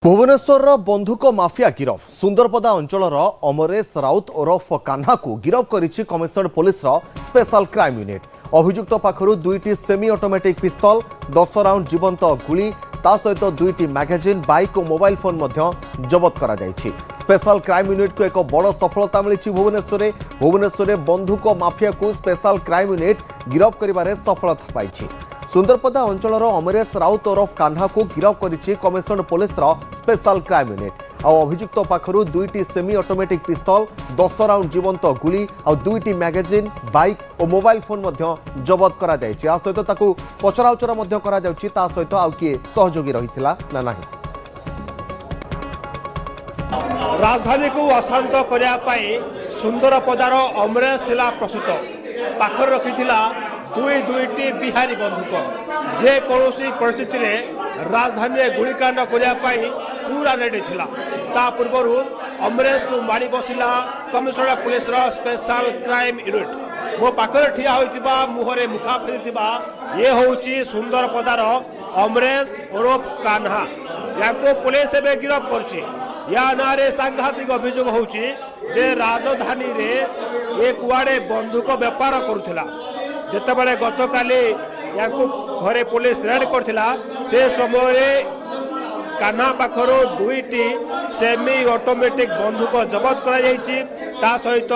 भुवनेश्वर बंधुक माफिया गिरफ सुंदरपदा अंचल अमरेश राउत ओरफ कान्हा को गिरफ करिछि commissionerate police special crime unit. अभियुक्त पाखरु दुईटी सेमी ऑटोमेटिक पिस्तल 10 राउंड जीवंत गुली ता सहित दुईटी मैगजीन बाइक और मोबाइल फोन मध्य जबत करा जायछि। स्पेशल क्राइम यूनिट को एक बड़ सफलता मिली। भुवनेश्वर बंधुक माफिया को स्पेशल क्राइम यूनिट गिरफ करिबारे सफलता पाइछि। सुंदरपदा अंचल अमरेश राउत ओरफ कान्हा को गिरफ करिछि commissionerate police special crime unit. अभियुक्त पाखरु दुईटी सेमी ऑटोमेटिक पिस्तल 10 राउंड जीवंत गुली और दुईटी मैगजीन बाइक और मोबाइल फोन मध्य जबत करा जायछि। आ सहित ताकू पचराउचरा मध्य करा जाउछि ता सहित आउ किए सहयोगी रहिथिला ना नाही। राजधानी को अशांत करिया पाई सुंदरपदार अमरेश थिला प्रस्तुत पाखर रखिथिला दुईटी बिहारी बंधुक जे कौनसी परिस्थिति में राजधानी गुलिकांड करने पूरा रेडी थिला। ता पूर्व अमरेश को मारी बसिला commissionerate police special crime unit. मो पाखरे ठिया होइतिबा मुहरे मुखा फेरितिबा ये होउची सुंदरपदार अमरेश ओरफ कान्हा। याको पुलिस एबे गिरफ करछि। या नारे सांघातिक अभियोग होउची जे राजधानी रे ए कुआडे बंधुक व्यापार करुथिला। जेतेबेले गतकाली याकू घरे पुलिस रेड करथिला से समय कान्हा पाखरो दुईटी सेमी ऑटोमेटिक बंधुक जबत करा जायछि। ता सहित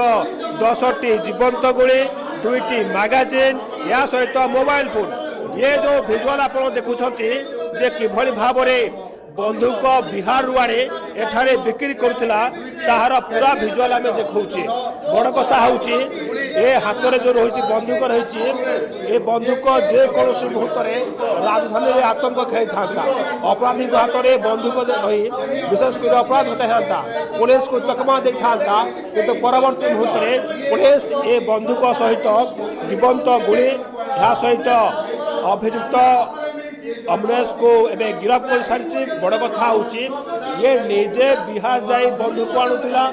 10टी जीवंत गुली दुईटी मैगजीन या सहित मोबाइल फोन। ये जो विजुअल आप देखुछंती जे किभଳି भाबरे बंधुक बिहार रुआड़े एठारे बिक्री करुथिला ताहार पूरा विजुअल आमे देखौछि। बड़ कथा होउछि ए हाथ जो रही बंधुक रही बंधुक जे कौन मुहूर्त राजधानी में आतंक खेल था। अपराधी हाथ में बंधुक रही विशेषकर अपराध घटाता पुलिस को चकमा दे था कि परवर्त मुहूर्त में पुलिस ए बंधुक सहित जीवंत गुली या सहित अभियुक्त अमरेश को एवं गिरफ कर सारी। बड़ कथा होउछि ये निजे बिहार जाई बंधुक आणुथिला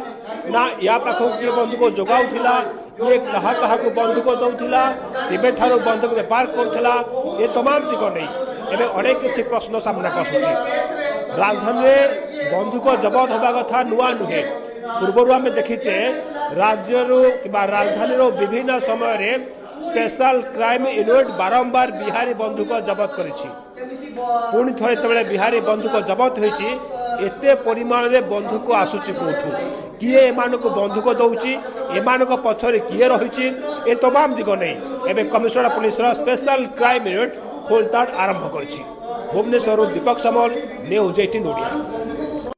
ना या पाखो किए बंधुक जोगाउथिला ये कहा कहा को बंधुक दौला तेबे ठारो बंधुक व्यापार करुला ये तमाम दिग नहीं एवं अनेक किसी प्रश्न सामना आसूची। राजधानी बंधुक जबत होगा कथा नुआ नुहे। पूर्वर आम देखीचे राज्य राजधानी विभिन्न समय स्पेशल क्राइम यूनिट बारंबार बिहारी बंधुक जबत करिछि। पुणी थरे तबले बिहारी बंधुक जबत होइछि एते परिमाण रे बंधुक आसुची कोठू किए एमानक बंधुक दउची एमानक पछरे किए रहिछि ए तमाम दिग नै एबे commissionerate police special crime unit खोलताड़ आरंभ करछि। भुवनेश्वर दीपक समल न्यूज 18 ओडिया।